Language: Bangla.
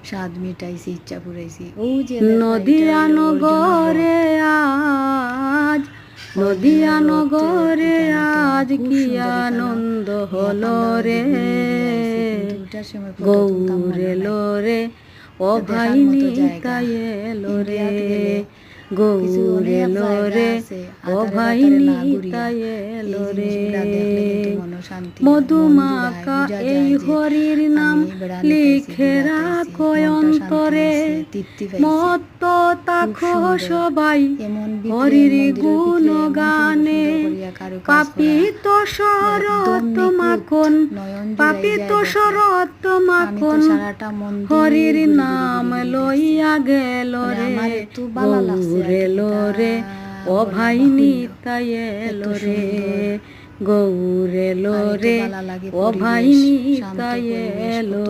স্বাদ মিটাইছি, ইচ্ছা পুরাইছি। ও যে নদিয়া নগরে আজ, নদিয়া নগরে আজ কি আনন্দ হলো রে, গৌর এলো রে, ও ভাই নিতাই এলো রে, গৌর এলো রে, ও ভাই নিতাই এলো রে। মধুমাকা এই হরির নাম লিখে রাখো অন্তরে, মত্ত তাকো সবাই হরির গুণ গানে। পাপিত শরৎ মাখন, পাপিত শরৎ মাখন, হরির নাম লইয়া গেল রে, গৌর এলো রে, ও ভাই নিতাই এলো রে, গৌর এলো রে, ও ভাই নিতাই এলো।